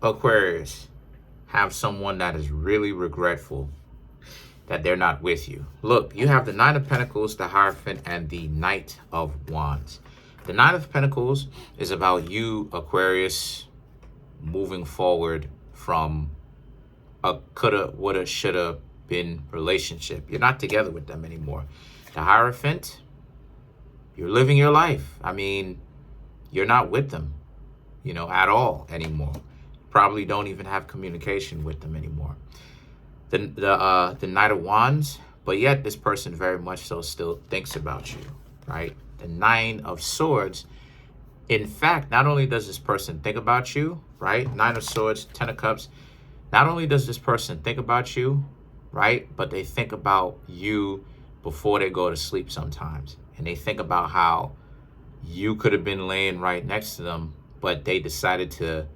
Aquarius have someone that is really regretful that they're not with you. Look, you have the Nine of Pentacles, the Hierophant, and the Knight of Wands. The Nine of Pentacles is about you, Aquarius, moving forward from a coulda, woulda, shoulda been relationship. You're not together with them anymore. The Hierophant, you're living your life. I mean, you're not with them, at all anymore. Probably don't even have communication with them anymore. The Knight of Wands, but yet this person very much so still thinks about you, right? The Nine of Swords. In fact, not only does this person think about you, right? Nine of Swords, Ten of Cups. Not only does this person think about you, right? But they think about you before they go to sleep sometimes. And they think about how you could have been laying right next to them, but they decided to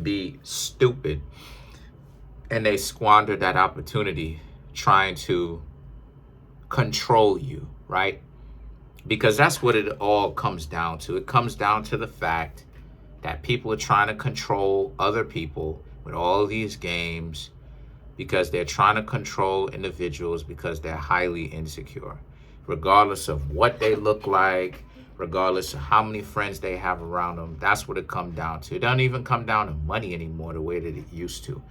be stupid. And they squandered that opportunity trying to control you, right? Because that's what it all comes down to. It comes down to the fact that people are trying to control other people with all of these games because they're trying to control individuals because they're highly insecure. Regardless of what they look like, regardless of how many friends they have around them, that's what it comes down to. It doesn't even come down to money anymore the way that it used to.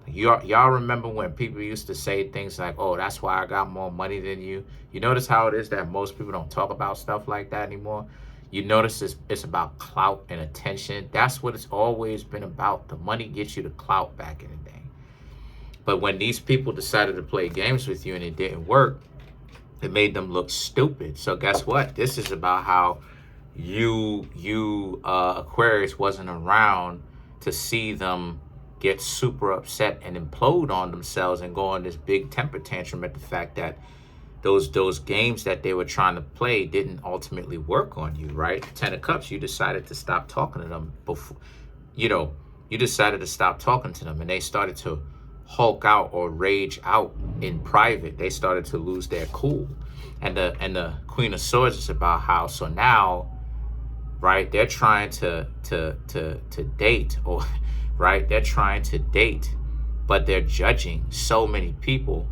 Y'all remember when people used to say things like, oh, that's why I got more money than you? You notice how it is that most people don't talk about stuff like that anymore? You notice it's about clout and attention. That's what it's always been about. The money gets you the clout back in the day. But when these people decided to play games with you and it didn't work, it made them look stupid. So guess what? This is about how Aquarius wasn't around to see them get super upset and implode on themselves and go on this big temper tantrum at the fact that those games that they were trying to play didn't ultimately work on you, right? Ten of Cups, you decided to stop talking to them before, you decided to stop talking to them, and they started to hulk out or rage out in private. They started to lose their cool. And the Queen of Swords is about how, so now, right, they're trying to date, or right, they're trying to date, but they're judging so many people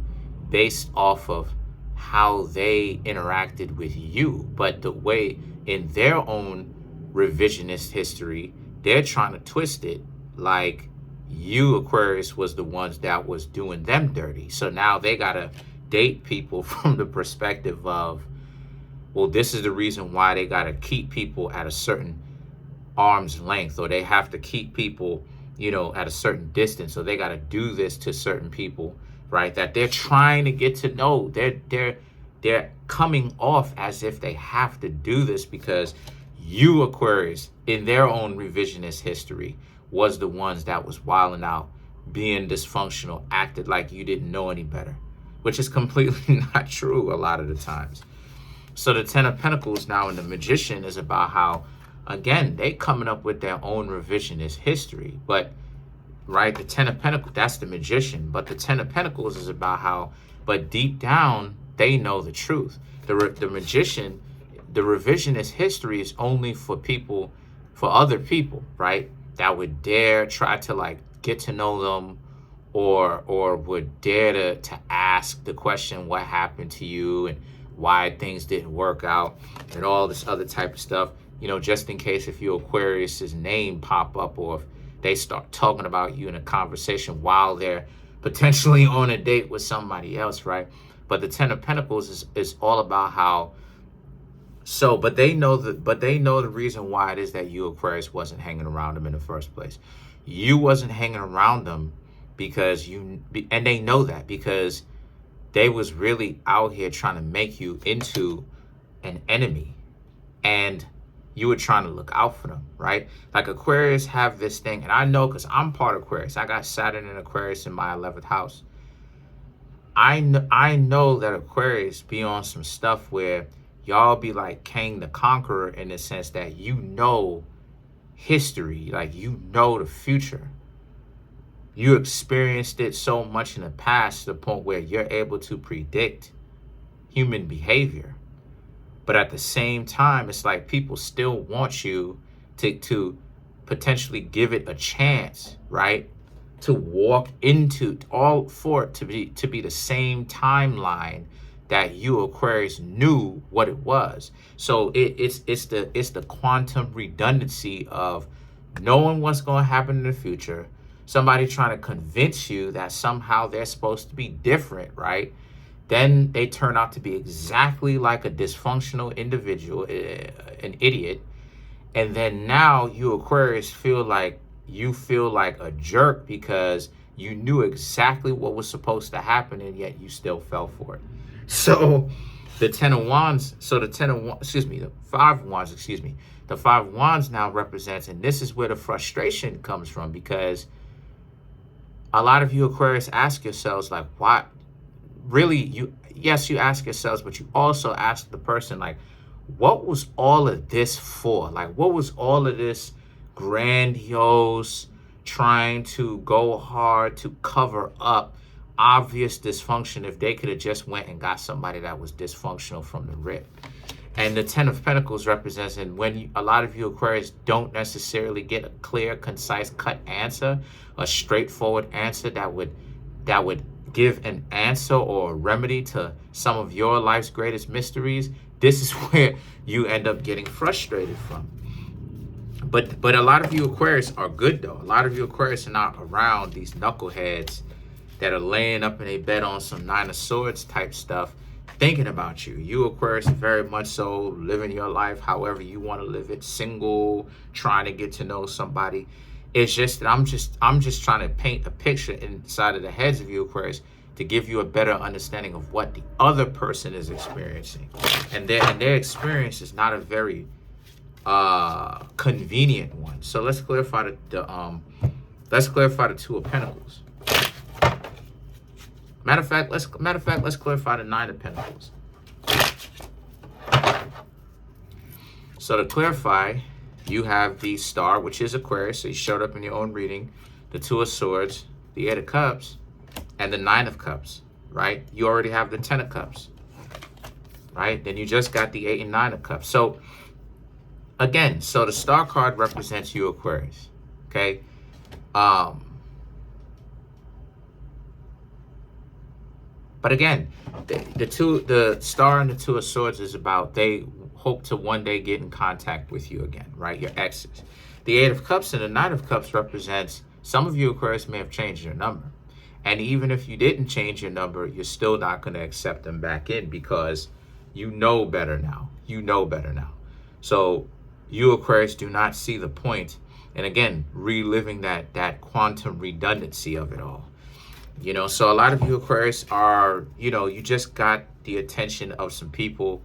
based off of how they interacted with you. But the way in their own revisionist history, they're trying to twist it like you, Aquarius, was the ones that was doing them dirty. So now they gotta date people from the perspective of, well, this is the reason why they gotta keep people at a certain arm's length, or they have to keep people, at a certain distance, so they got to do this to certain people, right? That they're trying to get to know. They're coming off as if they have to do this because you, Aquarius, in their own revisionist history, was the ones that was wilding out, being dysfunctional, acted like you didn't know any better, which is completely not true a lot of the times. So the Ten of Pentacles now in the Magician is about how, again, they coming up with their own revisionist history. But, right, the Ten of Pentacles, that's the Magician. But the Ten of Pentacles is about how, but deep down, they know the truth. The Magician, the revisionist history is only for people, for other people, right, that would dare try to, like, get to know them, or would dare to ask the question, what happened to you and why things didn't work out and all this other type of stuff. Just in case if you Aquarius's name pop up, or if they start talking about you in a conversation while they're potentially on a date with somebody else, right? But the Ten of Pentacles is all about how, so, but they know the reason why it is that you, Aquarius, wasn't hanging around them in the first place. You wasn't hanging around them because and they know that because they was really out here trying to make you into an enemy. And you were trying to look out for them, right? Like Aquarius have this thing, and I know because I'm part of Aquarius. I got Saturn and Aquarius in my 11th house. I know that Aquarius be on some stuff where y'all be like King the Conqueror in the sense that history, like the future. You experienced it so much in the past to the point where you're able to predict human behavior. But at the same time, it's like people still want you to potentially give it a chance, right? To walk into all for it to be the same timeline that you, Aquarius, knew what it was. So it's the quantum redundancy of knowing what's going to happen in the future, somebody trying to convince you that somehow they're supposed to be different, right? Then they turn out to be exactly like a dysfunctional individual, an idiot. And then now you, Aquarius, feel like a jerk because you knew exactly what was supposed to happen and yet you still fell for it. So the 10 of Wands, the 5 of Wands, the 5 of Wands now represents, and this is where the frustration comes from, because a lot of you, Aquarius, ask yourselves, like, why? Really, you ask yourselves, but you also ask the person, like, what was all of this for? Like, what was all of this grandiose trying to go hard to cover up obvious dysfunction if they could have just went and got somebody that was dysfunctional from the rip? And the 10 of Pentacles represents, and when a lot of you, Aquarius, don't necessarily get a clear, concise, cut answer, a straightforward answer that would give an answer or a remedy to some of your life's greatest mysteries, this is where you end up getting frustrated from. But a lot of you, Aquarius, are good, though. A lot of you, Aquarius, are not around these knuckleheads that are laying up in a bed on some 9 of Swords type stuff, thinking about you. You, Aquarius, are very much so living your life however you want to live it, single, trying to get to know somebody. It's just that I'm just trying to paint a picture inside of the heads of you, Aquarius, to give you a better understanding of what the other person is experiencing. And their experience is not a very convenient one. So let's clarify the 2 of Pentacles. Matter of fact, let's clarify the 9 of Pentacles. So to clarify, you have the Star, which is Aquarius, so you showed up in your own reading, the 2 of Swords, the 8 of Cups, and the 9 of Cups, right? You already have the 10 of Cups, right? Then you just got the 8 and 9 of Cups. So again, so the Star card represents you, Aquarius, okay? But again, the Star and the 2 of Swords is about they hope to one day get in contact with you again, right? Your exes. The 8 of Cups and the 9 of Cups represents some of you, Aquarius, may have changed your number. And even if you didn't change your number, you're still not going to accept them back in because you know better now. You know better now. So you, Aquarius, do not see the point. And again, reliving that quantum redundancy of it all. You know, so a lot of you, Aquarius, are, you just got the attention of some people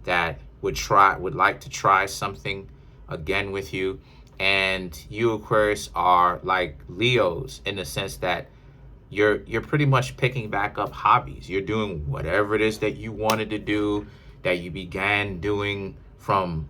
that would like to try something again with you. And you, Aquarius, are like Leos in the sense that you're pretty much picking back up hobbies. You're doing whatever it is that you wanted to do, that you began doing from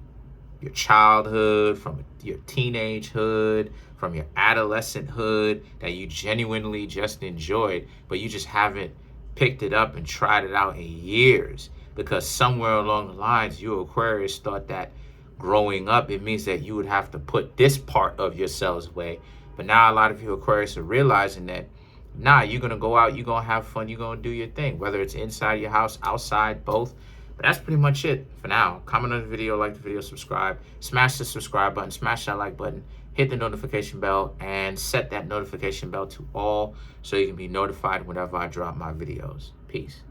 your childhood, from your teenagehood, from your adolescenthood, that you genuinely just enjoyed, but you just haven't picked it up and tried it out in years, because somewhere along the lines, you, Aquarius, thought that growing up, it means that you would have to put this part of yourselves away. But now a lot of you, Aquarius, are realizing that, nah, you're going to go out, you're going to have fun, you're going to do your thing, whether it's inside your house, outside, both. But that's pretty much it for now. Comment on the video, like the video, subscribe, smash the subscribe button, smash that like button, hit the notification bell, and set that notification bell to all so you can be notified whenever I drop my videos. Peace.